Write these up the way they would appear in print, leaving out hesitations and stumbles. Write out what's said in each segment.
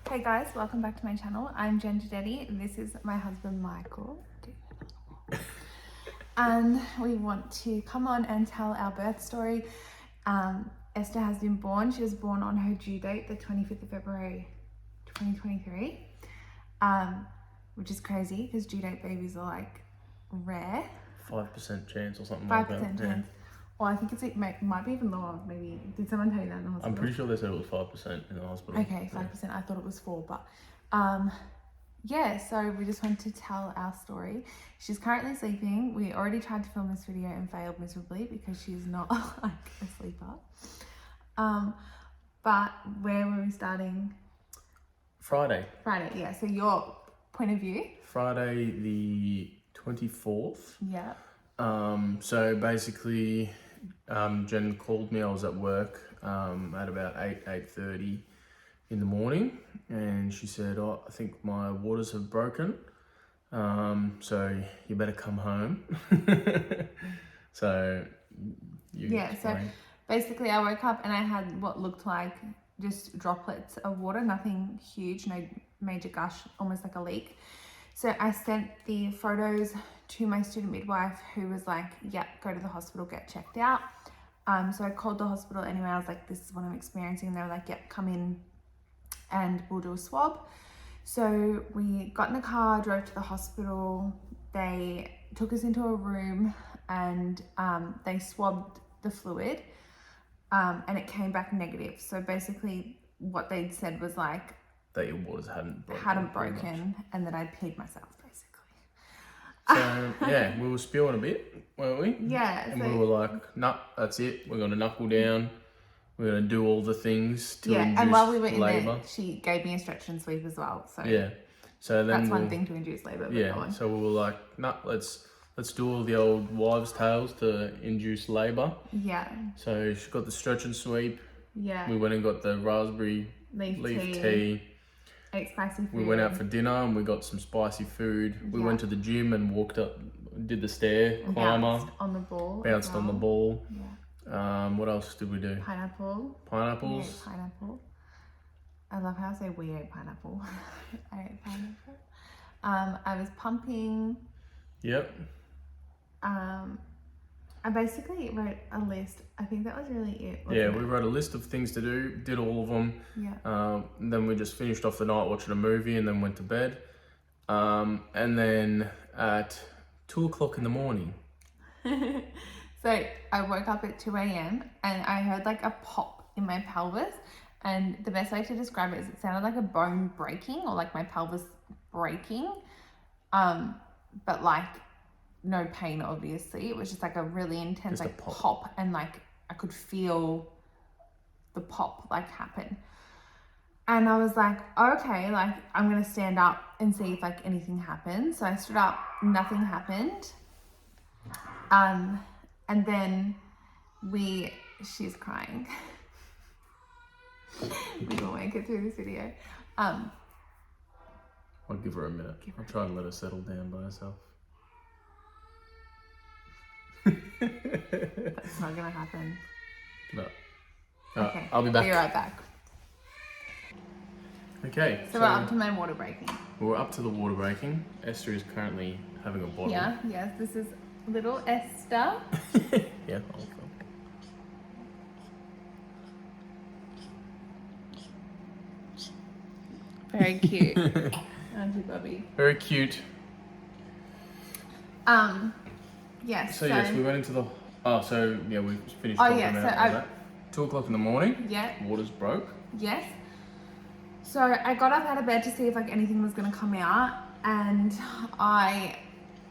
Hey guys, welcome back to my channel. I'm Jen Gidetti and this is my husband Michael. And we want to come on and tell our birth story. Esther has been born. She was born on her due date, the 25th of February 2023, which is crazy because due date babies are like rare. 5% chance or something like that. 5% chance. Or I think it might be even lower. Maybe, did someone tell you that in the hospital? I'm pretty sure they said it was 5% in the hospital. Okay, 5%. Yeah. I thought it was 4%, but yeah, so we just wanted to tell our story. She's currently sleeping. We already tried to film this video and failed miserably because she's not like a sleeper. But where were we starting? Friday, yeah. So your point of view? Friday the 24th. Yeah. So basically, Jen called me. I was at work at about 8:30 in the morning, and she said, "Oh, I think my waters have broken. So you better come home." So So basically, I woke up and I had what looked like just droplets of water, nothing huge, no major gush, almost like a leak. So I sent the photos to my student midwife, who was like, "Yep, go to the hospital, get checked out." So I called the hospital anyway. I was like, "This is what I'm experiencing." And they were like, "Yep, come in and we'll do a swab." So we got in the car, drove to the hospital. They took us into a room and they swabbed the fluid and it came back negative. So basically what they'd said was like, that your waters hadn't broken and that I'd peed myself, basically. So yeah, we were spewing a bit, weren't we? Yeah. And we were like, "Nah, that's it. We're gonna knuckle down. We're gonna do all the things to induce and while we were in labour." there, she gave me a stretch and sweep as well. So yeah, so then that's one thing to induce labour. Yeah, so we were like, "Nah, let's do all the old wives' tales to induce labour." Yeah. So she got the stretch and sweep. Yeah. We went and got the raspberry leaf tea. Ate spicy food. We went out for dinner and we got some spicy food. We went to the gym and walked up, did the stair climber. Bounced on the ball. Bounced on the ball. Yeah. What else did we do? Pineapple. Pineapples. We ate pineapple. I love how I say we ate pineapple. I ate pineapple. I was pumping. Yep. I basically wrote a list. I think that was really it. Yeah, we wrote a list of things to do, did all of them. Yeah. Then we just finished off the night watching a movie and then went to bed. And then at 2:00 in the morning. So I woke up at 2 a.m. and I heard like a pop in my pelvis. And the best way to describe it is it sounded like a bone breaking or like my pelvis breaking. But like no pain, obviously. It was just like a really intense like pop, and like I could feel the pop like happen. And I was like, okay, like I'm gonna stand up and see if like anything happens. So I stood up, nothing happened. And then she's crying. We will make it through this video. I'll give her a minute. I'll try and let her settle down by herself. That's not gonna happen. No. Okay, I'll be back. Be right back. Okay. So we're up to my water breaking. We're up to the water breaking. Esther is currently having a bottle. Yeah, yes, this is little Esther. Yeah. Very cute. Auntie Bobby. Very cute. Yes. So yes, we went into the. We finished. Oh yeah, that. 2:00 in the morning. Yeah. Waters broke. Yes. So I got up out of bed to see if like anything was gonna come out, and I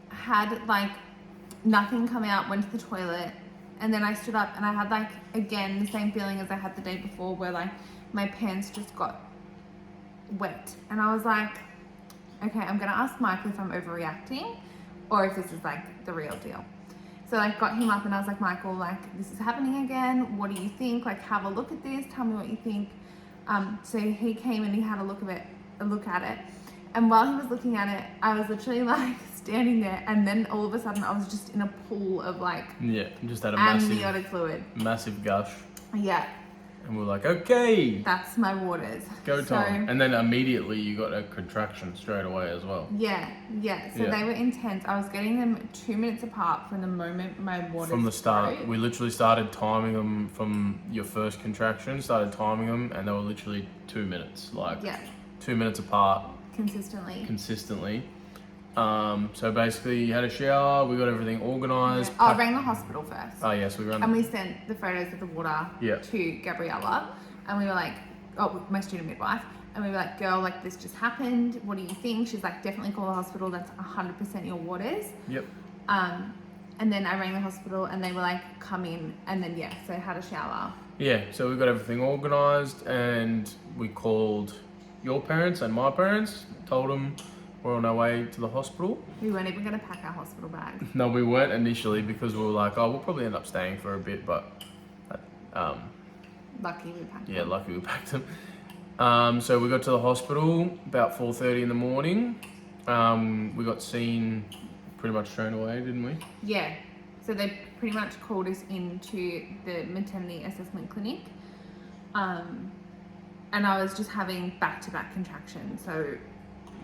had like nothing come out. Went to the toilet, and then I stood up and I had like again the same feeling as I had the day before, where like my pants just got wet, and I was like, okay, I'm gonna ask Michael if I'm overreacting or if this is like the real deal. So I got him up and I was like, Michael, like this is happening again. What do you think? Like have a look at this. Tell me what you think. So he came and he had a look at it. And while he was looking at it, I was literally like standing there, and then all of a sudden I was just in a pool of like just had a amniotic fluid. massive gush. Yeah. And we're like, okay, That's my waters. go So, time. And then immediately you got a contraction straight away as well. Yeah. So Yeah. they were intense. I was getting them 2 minutes apart from the moment my waters From the start, broke. we literally started timing them from your first contraction, started timing them, and they were literally 2 minutes, like 2 minutes apart consistently. So basically you had a shower, we got everything organised. Oh, I rang the hospital first. Oh yes, we ran. And we sent the photos of the water Yeah. to Gabriella. And we were like, my student midwife. And we were like, girl, like this just happened. What do you think? She's like, definitely call the hospital. That's 100% your waters. Yep. And then I rang the hospital and they were like, come in. And then, so I had a shower. Yeah, so we got everything organised and we called your parents and my parents, told them we're on our way to the hospital. We weren't even going to pack our hospital bags. No, we weren't initially because we were like, oh, we'll probably end up staying for a bit, but Lucky we packed them. yeah, lucky we packed them. So we got to the hospital about 4:30 in the morning. We got seen pretty much straight away, didn't we? Yeah. So they pretty much called us into the maternity assessment clinic. And I was just having back-to-back contractions. So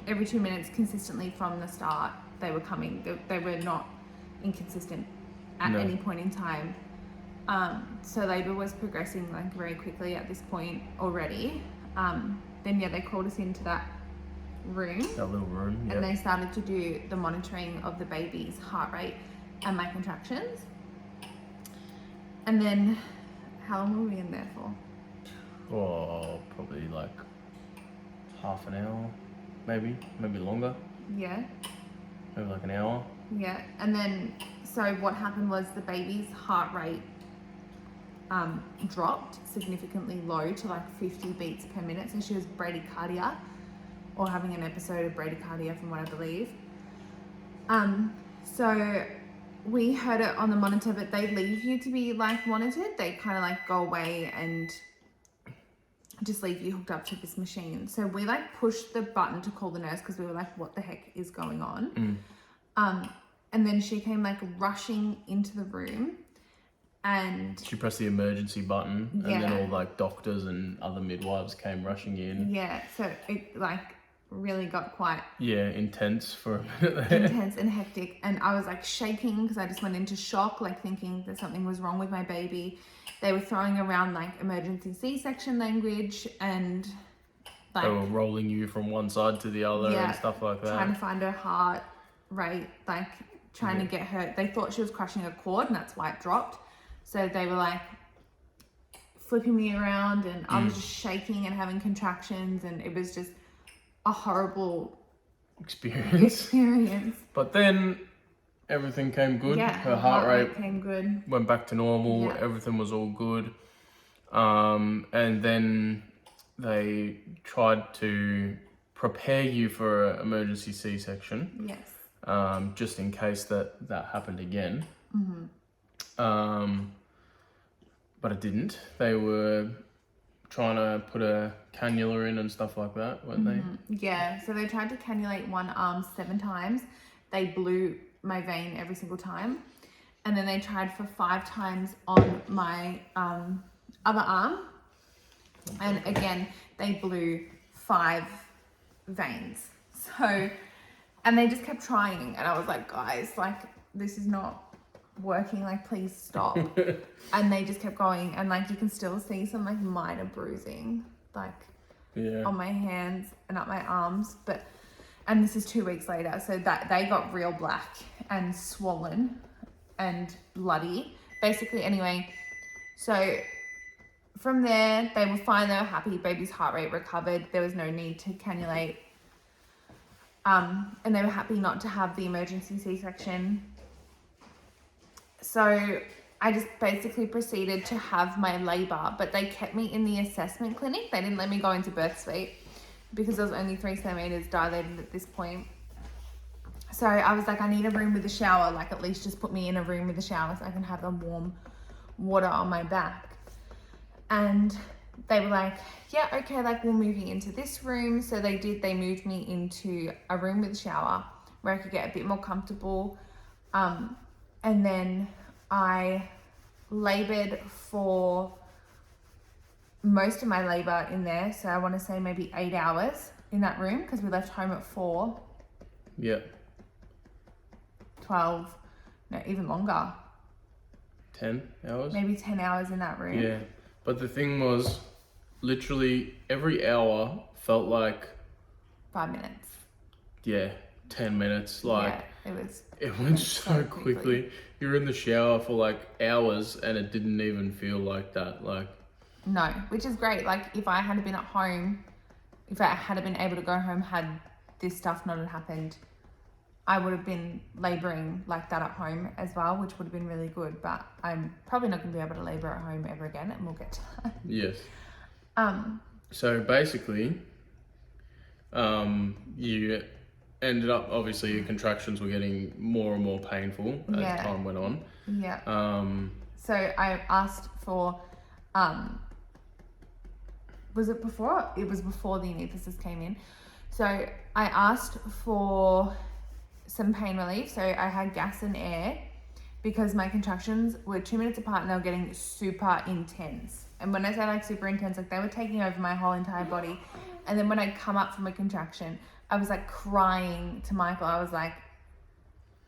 every 2 minutes consistently from the start, they were coming. They were not inconsistent at any point in time. So labour was progressing like very quickly at this point already. Then they called us into that room. That little room, yeah. And they started to do the monitoring of the baby's heart rate and my contractions. And then, how long were we in there for? Oh, probably like half an hour, maybe longer. Yeah. Maybe like an hour. Yeah. And then, so what happened was the baby's heart rate dropped significantly low to like 50 beats per minute. So she was bradycardia, or having an episode of bradycardia from what I believe. So we heard it on the monitor, but they leave you to be like monitored. They kind of like go away and just leave you hooked up to this machine. So we like pushed the button to call the nurse because we were like, what the heck is going on? And then she came like rushing into the room and she pressed the emergency button and then all like doctors and other midwives came rushing in. Yeah, so it like really got quite intense for a minute there. Intense and hectic, and I was like shaking because I just went into shock, like thinking that something was wrong with my baby. They were throwing around like emergency C-section language and like they were rolling you from one side to the other and stuff like that. Trying to find her heart rate, like trying to get her. They thought she was crushing a cord and that's why it dropped. So they were like flipping me around and I was just shaking and having contractions, and it was just a horrible experience. But then everything came good. Yeah, her heart rate came good. Went back to normal. Yeah. Everything was all good. And then they tried to prepare you for an emergency C-section. Yes. Just in case that happened again. But it didn't. They were trying to put a cannula in and stuff like that, weren't they? Yeah, so they tried to cannulate one arm 7 times. They blew my vein every single time. And then they tried for 5 times on my other arm. And again, they blew 5 veins. So, and they just kept trying. And I was like, guys, like, this is not working, like, please stop. And they just kept going, and like you can still see some like minor bruising like on my hands and up my arms, and this is 2 weeks later, so that they got real black and swollen and bloody basically. Anyway, so from there they were fine, they were happy, baby's heart rate recovered, there was no need to cannulate, and they were happy not to have the emergency C-section. So I just basically proceeded to have my labour, but they kept me in the assessment clinic. They didn't let me go into birth suite because I was only 3 centimetres dilated at this point. So I was like, I need a room with a shower, like at least just put me in a room with a shower so I can have the warm water on my back. And they were like, yeah, okay, like we'll move you into this room. So they did, they moved me into a room with a shower where I could get a bit more comfortable. And then I laboured for most of my labor in there. So I want to say maybe 8 hours in that room because we left home at 4. Yeah. 12, no, even longer. 10 hours? Maybe 10 hours in that room. Yeah. But the thing was, literally every hour felt like 5 minutes. Yeah, 10 minutes. Like, yeah, it went so quickly. You were in the shower for like hours and it didn't even feel like that. Like, no, which is great. Like, if I had been at home, if I had been able to go home, had this stuff not happened, I would have been labouring like that at home as well, which would have been really good. But I'm probably not going to be able to labour at home ever again, and we'll get to that. Yes. So basically, you ended up, obviously your contractions were getting more and more painful as time went on. Yeah. So I asked for, was it before? It was before the anaesthetist came in. So I asked for some pain relief. So I had gas and air because my contractions were 2 minutes apart and they were getting super intense. And when I say like super intense, like they were taking over my whole entire body. And then when I come up from a contraction, I was like crying to Michael. I was like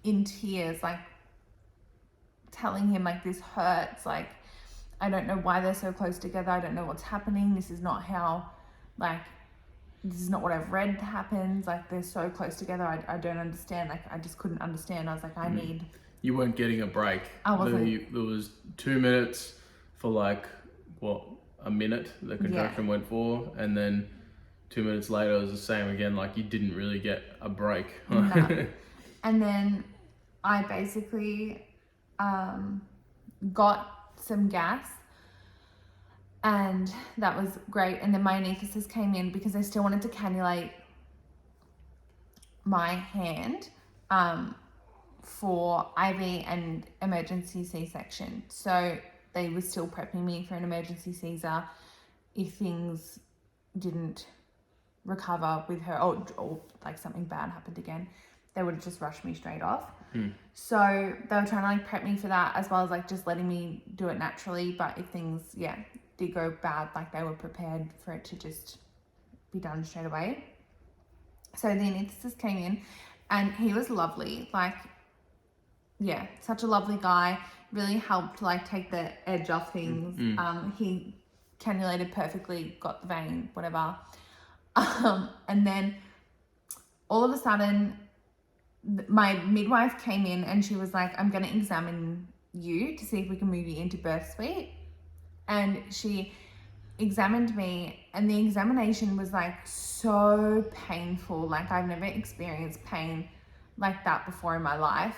in tears, like telling him like this hurts. Like, I don't know why they're so close together. I don't know what's happening. This is not how, like, this is not what I've read happens. Like, they're so close together. I don't understand. Like, I just couldn't understand. I was like, I need. You weren't getting a break. I wasn't. There was 2 minutes for like, what, a minute the contraction went for, and then 2 minutes later it was the same again. Like, you didn't really get a break. No. And then I basically got some gas, and that was great. And then my anaesthetist came in because they still wanted to cannulate my hand for IV and emergency C-section. So they were still prepping me for an emergency Caesar if things didn't recover with her, or like something bad happened again. They would have just rushed me straight off. So they were trying to like prep me for that, as well as like just letting me do it naturally. But if things did go bad, like they were prepared for it to just be done straight away. So the anaesthetist came in and he was lovely. Like, such a lovely guy. Really helped like take the edge off things. He cannulated perfectly, got the vein, whatever. And then all of a sudden my midwife came in and she was like, I'm going to examine you to see if we can move you into birth suite. And she examined me, and the examination was like so painful. Like, I've never experienced pain like that before in my life.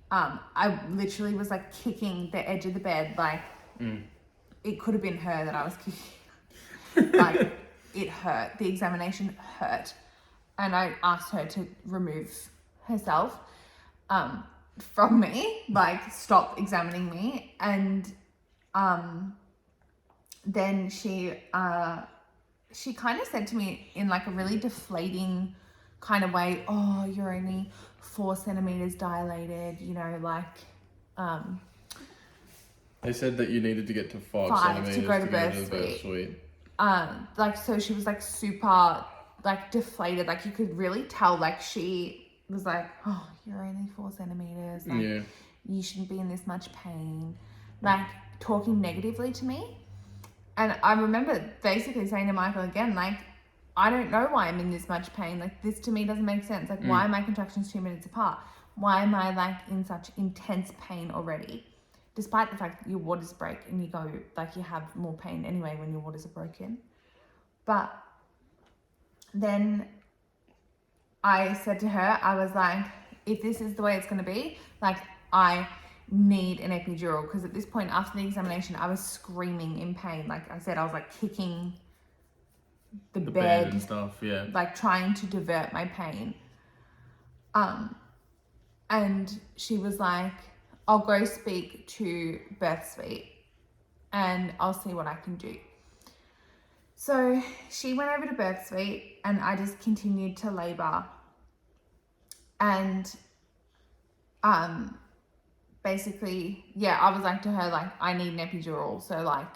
I literally was like kicking the edge of the bed. Like, it could have been her that I was kicking. Like, it hurt. The examination hurt. And I asked her to remove herself from me, like stop examining me. And then she kind of said to me in like a really deflating kind of way, oh, you're only 4 centimeters dilated, you know, like they said that you needed to get to 5 centimeters to go to birth suite. Like, so she was like super like deflated. Like, you could really tell, like, she was like, oh, you're only 4 centimeters. Like, you shouldn't be in this much pain. Like, talking negatively to me. And I remember basically saying to Michael again, like, I don't know why I'm in this much pain. Like, this to me doesn't make sense. Like, why are my contractions 2 minutes apart? Why am I like in such intense pain already? Despite the fact that your waters break and you go, like, you have more pain anyway when your waters are broken. But then I said to her, I was like, if this is the way it's going to be, like, I need an epidural. Because at this point, after the examination, I was screaming in pain. Like I said, I was like kicking the bed and stuff, like trying to divert my pain. And she was like, I'll go speak to birth suite and I'll see what I can do. So she went over to birth suite and I just continued to labor. And basically, I was like to her, like, I need an epidural. So like,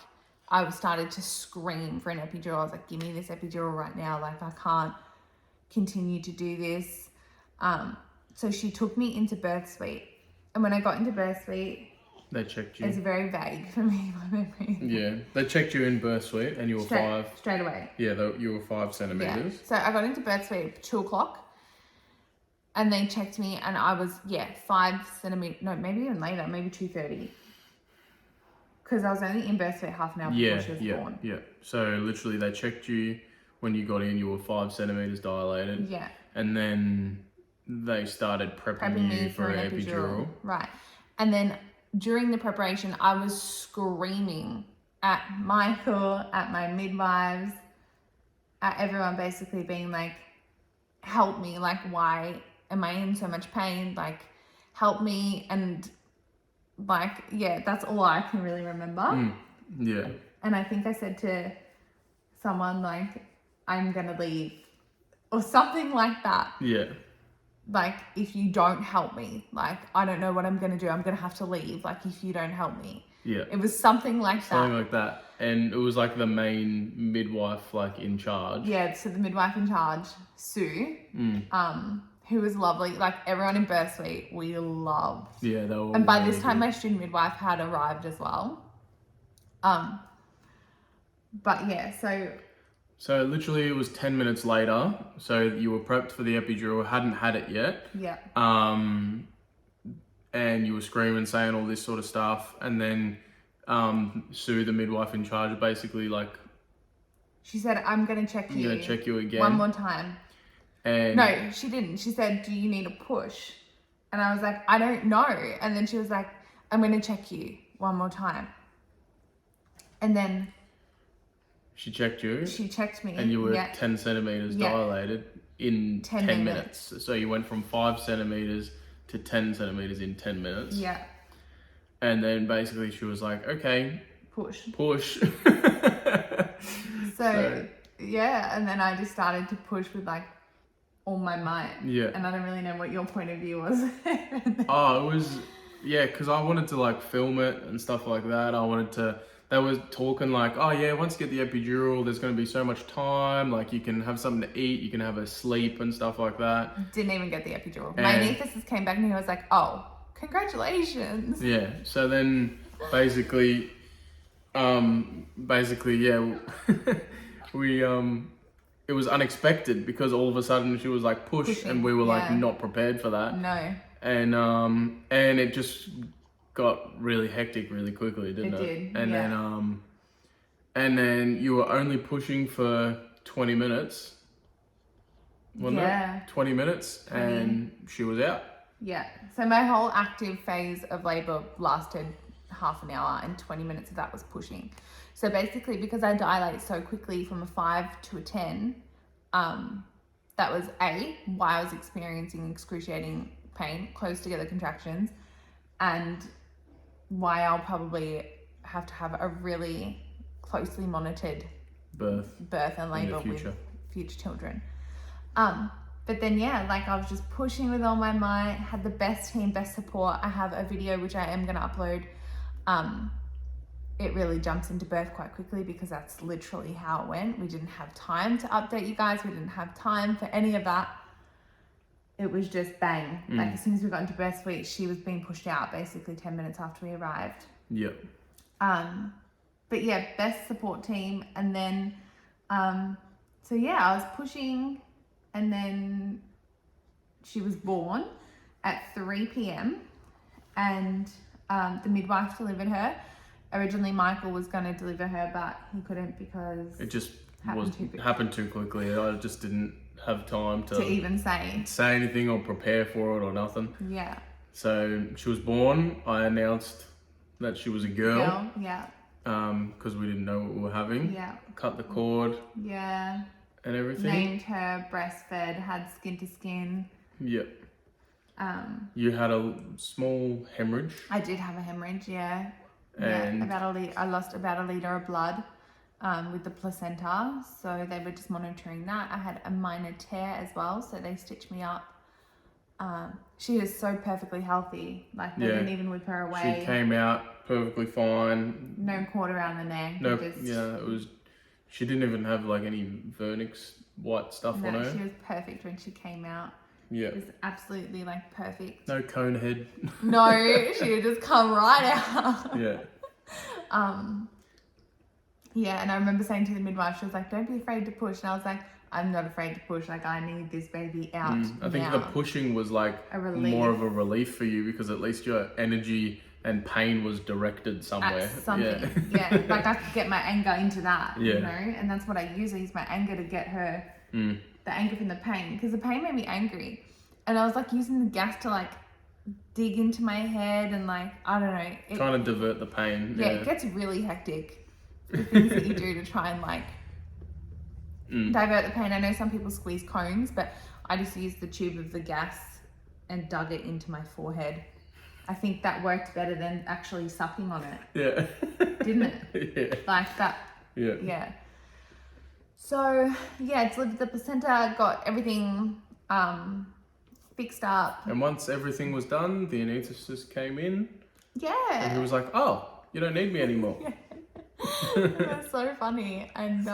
I started to scream for an epidural. I was like, give me this epidural right now. Like, I can't continue to do this. So she took me into birth suite. And when I got into birth suite, they checked you. it's very vague for me, my memory. Yeah, they checked you in birth suite and you were straight away. Yeah, you were 5 centimeters. Yeah. So I got into birth suite at 2 o'clock. And they checked me and I was, 5 centimeters, no, maybe even later, maybe 2:30. Because I was only in birth suite half an hour before she was born. Yeah. So literally they checked you when you got in, you were 5 centimeters dilated. Yeah. And then they started prepping you for an epidural. Right. And then during the preparation, I was screaming at Michael, at my midwives, at everyone, basically being like, help me, like, why am I in so much pain? Like, help me. And like, that's all I can really remember. Yeah. And I think I said to someone like, I'm gonna leave or something like that. Yeah. Like, if you don't help me, like, I don't know what I'm gonna do. I'm gonna have to leave. Like, if you don't help me. Yeah. It was something like that. Something like that. And it was like the main midwife, like, in charge. Yeah, so the midwife in charge, Sue, who was lovely. Like, everyone in birth suite, we loved. Yeah, they were. And by this time, my student midwife had arrived as well. But yeah, So literally it was 10 minutes later. So you were prepped for the epidural, hadn't had it yet. Yeah. And you were screaming, saying all this sort of stuff. And then Sue, the midwife in charge, basically like... She said, I'm going to check you. I'm going to check you again. One more time. And no, she didn't. She said, do you need a push? And I was like, I don't know. And then she was like, I'm going to check you one more time. And then... She checked you. She checked me. And you were 10 centimeters dilated in 10 minutes. So you went from 5 centimeters to 10 centimeters in 10 minutes. Yeah. And then basically she was like, okay. Push. So, yeah. And then I just started to push with like all my might. Yeah. And I don't really know what your point of view was. Oh, it was, because I wanted to like film it and stuff like that. They were talking like, oh yeah, once you get the epidural, there's going to be so much time. Like you can have something to eat, you can have a sleep and stuff like that. Didn't even get the epidural. My anaesthetist came back and he was like, oh, congratulations. Yeah. So then basically, we, it was unexpected because all of a sudden she was like pushing, and we were like not prepared for that. No. And it just got really hectic really quickly, didn't it? It did, And then you were only pushing for 20 minutes, wasn't it? 20 minutes, and she was out. Yeah. So my whole active phase of labour lasted half an hour, and 20 minutes of that was pushing. So basically, because I dilate so quickly from a 5 to a 10, that was why I was experiencing excruciating pain, close together contractions, and why I'll probably have to have a really closely monitored birth and labour with future children. But then like I was just pushing with all my might, had the best team, best support. I have a video which I am going to upload. It really jumps into birth quite quickly because that's literally how it went. We didn't have time to update you guys. We didn't have time for any of that. It was just bang. Like as soon as we got into birth suite, she was being pushed out basically 10 minutes after we arrived. Yep. But yeah, best support team. And then, I was pushing, and then she was born at 3 p.m. and the midwife delivered her. Originally, Michael was going to deliver her, but he couldn't because it just happened too quickly. I just didn't have time to even say anything or prepare for it or nothing. Yeah. So she was born. I announced that she was a girl. Yeah. Because we didn't know what we were having. Yeah. Cut the cord. Yeah. And everything. Named her, breastfed, had skin to skin. Yep. You had a small hemorrhage. I did have a hemorrhage, yeah. And I lost about a litre of blood with the placenta, so they were just monitoring that. I had a minor tear as well, so they stitched me up She is so perfectly healthy. Like they didn't even whip her away. She came out perfectly fine. No cord around the neck. No, it was. She didn't even have like any vernix white stuff on her. She was perfect when she came out. Yeah. It was absolutely like perfect. No cone head. No, she would just come right out. Yeah. Yeah, and I remember saying to the midwife, she was like, "Don't be afraid to push," and I was like, "I'm not afraid to push. Like, I need this baby out." I think the pushing was like more of a relief for you because at least your energy and pain was directed somewhere. At something. Yeah. Like I could get my anger into that, you know, and that's what I use. I use my anger to get her the anger from the pain, because the pain made me angry, and I was like using the gas to like dig into my head and like, I don't know, trying to divert the pain. Yeah, it gets really hectic. The things that you do to try and like divert the pain. I know some people squeeze cones, but I just used the tube of the gas and dug it into my forehead. I think that worked better than actually sucking on it. Yeah. Didn't it? Yeah. Like that. Yeah. Yeah. So yeah, delivered the placenta, got everything fixed up. And once everything was done, the anaesthetist came in. Yeah. And he was like, "Oh, you don't need me anymore." Yeah. It was so funny. And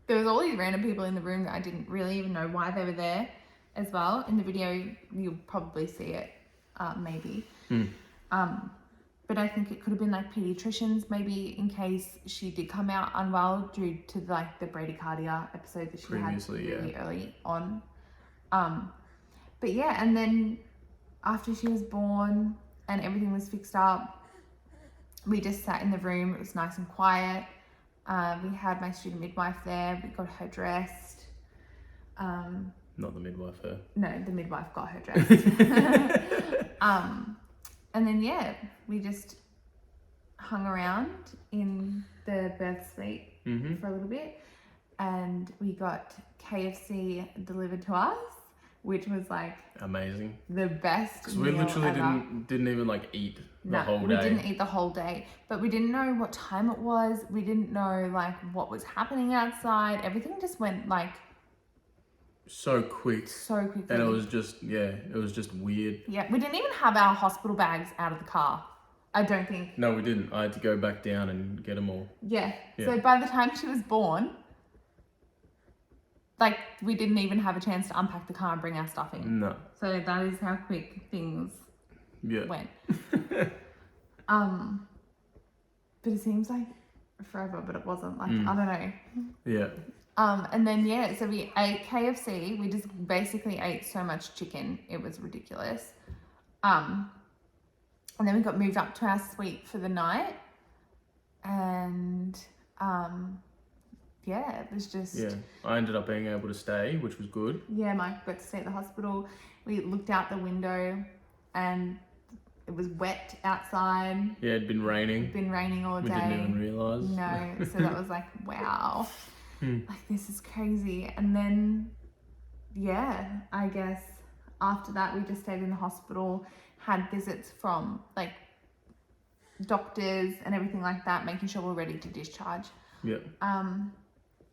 there was all these random people in the room that I didn't really even know why they were there as well. In the video, you'll probably see it, maybe. But I think it could have been like pediatricians, maybe, in case she did come out unwell due to like the bradycardia episode that she Previously, had really early on. But yeah, and then after she was born and everything was fixed up, we just sat in the room. It was nice and quiet. We had my student midwife there. We got her dressed. Not the midwife, her. No, the midwife got her dressed. And then, yeah, we just hung around in the birth suite for a little bit. And we got KFC delivered to us, which was like amazing, the best. Because we literally didn't even like eat the whole day. We didn't eat the whole day, but we didn't know what time it was. We didn't know like what was happening outside. Everything just went like so quick. And it was just weird. Yeah, we didn't even have our hospital bags out of the car. I don't think. No, we didn't. I had to go back down and get them all. Yeah. So by the time she was born, like, we didn't even have a chance to unpack the car and bring our stuff in. No. So that is how quick things went. But it seems like forever, but it wasn't. Like, I don't know. Yeah. And then, yeah, so we ate KFC. We just basically ate so much chicken. It was ridiculous. And then we got moved up to our suite for the night. And, yeah, it was just... Yeah, I ended up being able to stay, which was good. Yeah, Mike got to stay at the hospital. We looked out the window and it was wet outside. Yeah, it'd been raining. It'd been raining all day. We didn't even realise. No, so that was like, wow. Like, this is crazy. And then, yeah, I guess after that we just stayed in the hospital, had visits from like doctors and everything like that, making sure we're ready to discharge. Yeah.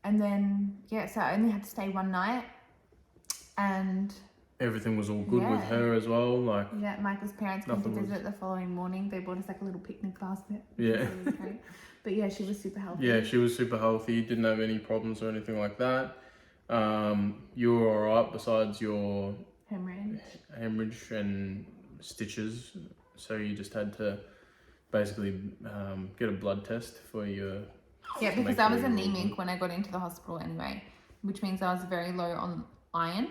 And then, yeah, so I only had to stay one night, and everything was all good with her as well. Like, yeah, Michael's parents came to visit the following morning. They bought us like a little picnic basket. Yeah. But yeah, she was super healthy. Yeah, she was super healthy. Didn't have any problems or anything like that. You were alright besides your hemorrhage and stitches. So you just had to basically get a blood test for your... Yeah, because I was anemic when I got into the hospital anyway, which means I was very low on iron.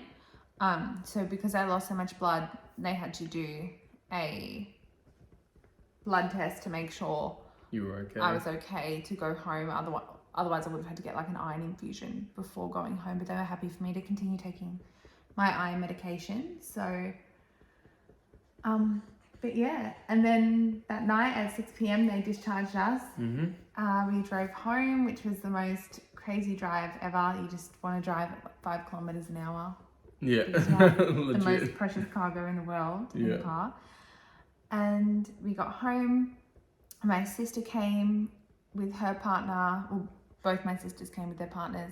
So because I lost so much blood, they had to do a blood test to make sure you were okay. I was okay to go home. Otherwise I would have had to get like an iron infusion before going home, but they were happy for me to continue taking my iron medication. So, but yeah, and then that night at 6 p.m. they discharged us. We drove home, which was the most crazy drive ever. You just want to drive at 5 kilometers an hour. Yeah. The most precious cargo in the world in the car. And we got home. My sister came with her partner. Well, both my sisters came with their partners,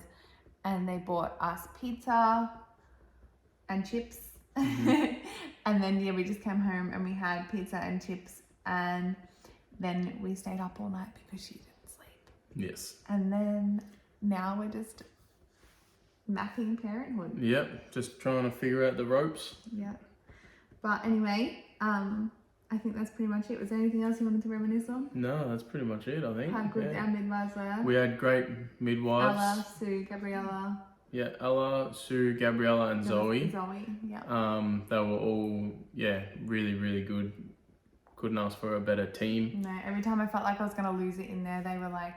and they bought us pizza and chips And then yeah, we just came home and we had pizza and chips, and then we stayed up all night because she didn't sleep. Yes. And then now we're just mapping parenthood. Yep, just trying to figure out the ropes. Yeah. But anyway, I think that's pretty much it. Was there anything else you wanted to reminisce on? No, that's pretty much it, I think. How good our midwives were. We had great midwives. Ella, Sue, Gabriella. Yeah, Ella, Sue, Gabriella, and Zoe. Zoe, yeah. They were all, really, really good. Couldn't ask for a better team. No, every time I felt like I was going to lose it in there, they were like,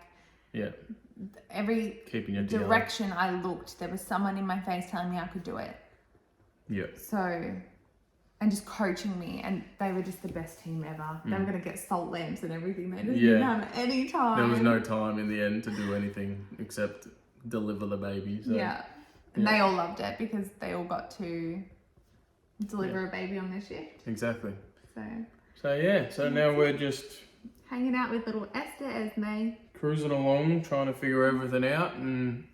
every keeping it direction I looked, there was someone in my face telling me I could do it. Yeah. So, and just coaching me, and they were just the best team ever. They were going to get salt lamps and everything. They just didn't have any time. There was no time in the end to do anything except deliver the baby. So. Yeah. And they all loved it because they all got to deliver a baby on their shift. Exactly. So now we're just hanging out with little Esther Esme. Cruising along, trying to figure everything out, and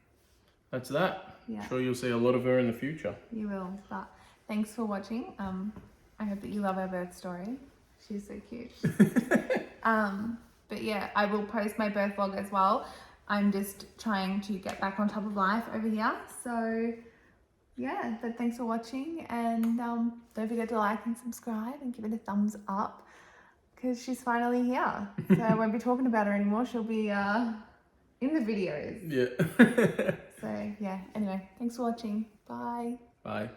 that's that. Yeah. I'm sure you'll see a lot of her in the future. You will. But thanks for watching. I hope that you love our birth story. She's so cute. But yeah, I will post my birth vlog as well. I'm just trying to get back on top of life over here. So yeah, but thanks for watching, and don't forget to like and subscribe and give it a thumbs up because she's finally here. So I won't be talking about her anymore. She'll be in the videos. Yeah. So yeah, anyway, thanks for watching. Bye. Bye.